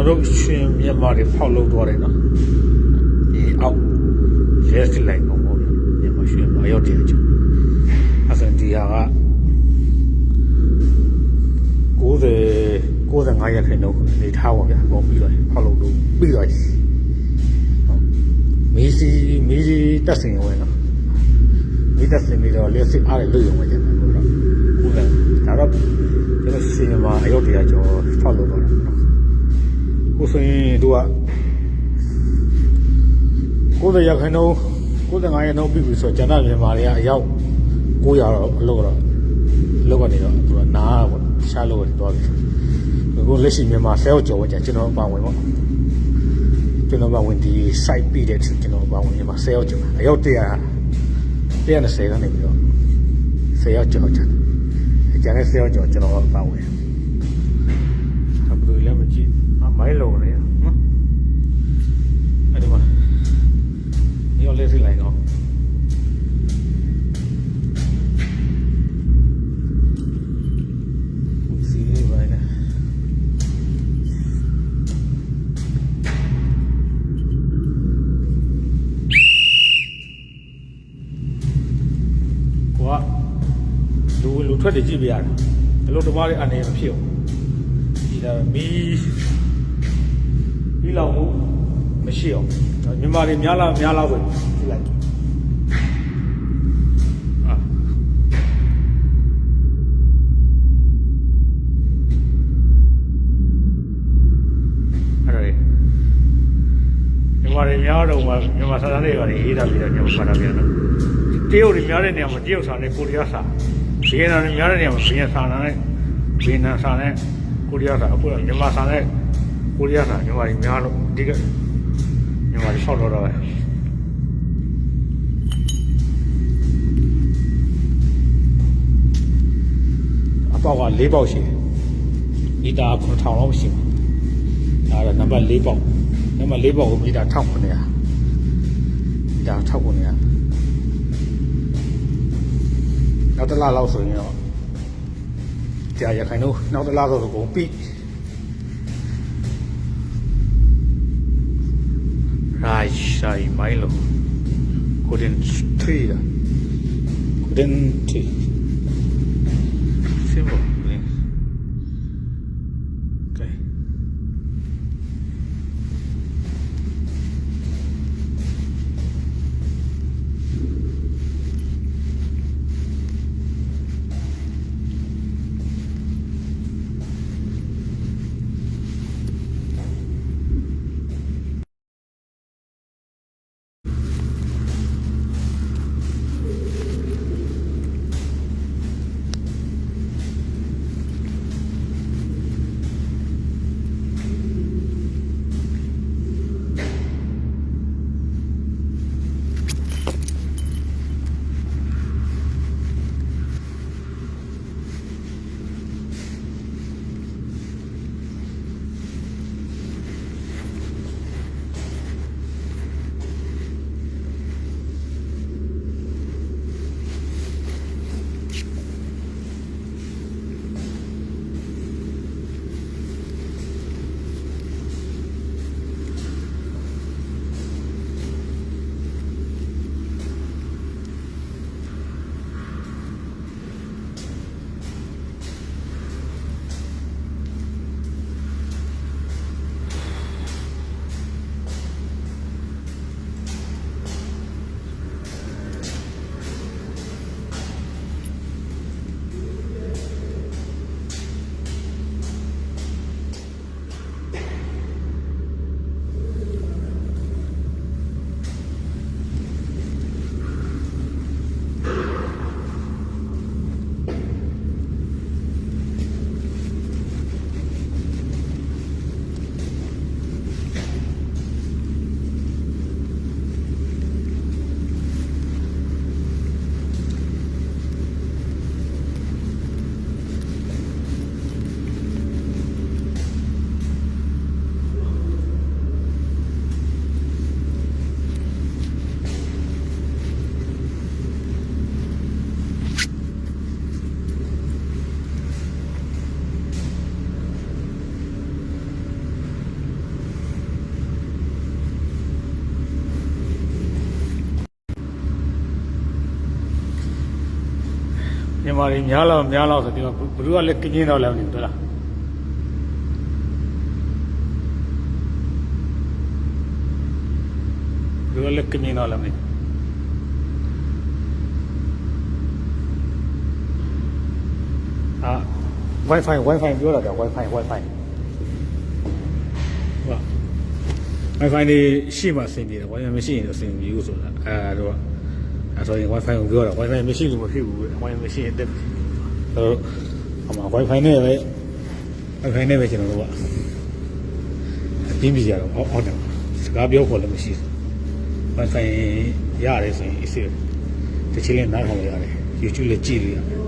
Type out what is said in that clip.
တို့ရှင်မြန်မာတွေဖောက်လို့သွားတယ်နော်ဒီအောက်ရဲစလိုက်တော့ပေါ့မြန်မာရှင်မရောက်တယ်ကျအစန်ဒီဟာက95ရက်ခိုင်တော့နေထားပါဗျာပုံပြီးတော့ဖောက်လို့ပြီးတော့မီစီတက်စင်ဝင်နော်မီတက်စင်ပြီးတော့လက်စစ်အားရလို့ရုံပဲကျန်တယ်ဟုတ်တော့ကိုယ်ကဒါတော့ကျွန်တော်ရှင်မှာအရောက်တရားကျော်ဖောက်လို့တော့နော်ကိုဆိုရင်တို့က90ရက်ခိုင်တော့95ရက်တော့ပြီးပြီဆိုကျန်တဲ့မြန်မာတွေကအရောက်900တော့အလုပ်ကနေတော့သူကနားပေါ့ရှားလို့တော့ပြီကိုလက်ရှိမြန်မာဆဲရောက်ကျော်ဝင်ကြကျွန်တော်ပါဝင်ပေါ့ကျွန်တော်ပါဝင်ဒီ site ပြီးတဲ့ကျွန်တော်ပါဝင်မြန်မာဆဲရောက်ကျော်အရောက်120ကနေပြီးတော့ဆဲရောက်ကျော်ကျန်တဲ့ဆဲရောက်ကျော်ကျွန်တော်ပါဝင်ဘယ်လိုလဲမကြည့်မိုင်းလုံးလေနော်အဲ့ဒီမှာညော်လေးစိလိုက်တော့လူထွက်တယ်ကြည့်ပြရတယ်ဘလို့တမားလေးအနေမဖြစ်အောင်ဒီဒါမီလောက်မှုမရှိအောင်မြန်မာတွေများလားဆိုကြည့်လိုက်မြန်မာတွေများတော့မြန်မာစာသားတွေပါရေးတာပြီးတော့ညမပါတာပြန်တော့တရုတ်တွေများတဲ့နေရာမှာတရုတ်စာနဲ့ကိုရီးယားစာဘီယန်နာများတဲ့နေရာမှာဘီယန်စာနဲ့ဘီယန်နာစာနဲ့ကိုရီးယားစာအခုတော့မြန်မာစာနဲ့ကိုရီးယားစာမြန်မာတွေများလို့ဒီကမြန်မာတွေဆောက်တော့ပဲအပေါက်က4ပေါက်ရှိတယ်မီတာ9000လောက်ရှိတယ်ဒါကနံပါတ်4ပေါက်နံပါတ်4ပေါက်ကိုမီတာ1900မီတာ1900နောက်တစ်လလောက်ဆိုရင်တော့ကြာရခိုင်တော့နောက်တစ်လဆိုကုန်ပြီရိုင်းမိုင်းလို့ကိုဒင်ထရီစင်ဘောလင်းโอเค မြန်မာတွေများလောက်ဆိုဒီမှာဘယ်သူကလည်းကင်းင်းတော့လည်းမသိဘူးလားဘယ်သူကလည်းကင်းင်းတော့လည်းမသိဘူးWi-Fi ပြောတာက Wi-Fi ဟုတ် Wi-Fi နေရှိမှအဆင်ပြေတယ် Wi-Fi မရှိရင်တော့အဆင်မပြေဘူးဆိုတာအဲ့ဆိုရင် Wi-Fi ကိုပြောတာ Wi-Fi မရှိလို့မဖြစ်ဘူး Wi-Fi မရှိရင်တက်အမှ Wi-Fi နဲ့ပဲ Wi-Fi နဲ့ပဲကျွန်တော်တို့ကအတင်းပြကြတော့ဟုတ်တယ်စကားပြောခေါ်လည်းမရှိဘူး Wi-Fi ရတယ်ဆိုရင်အစ်စ်တစ်ချိန်လည်းနားထောင်ရတယ် YouTube လည်းကြည့်လို့ရတယ်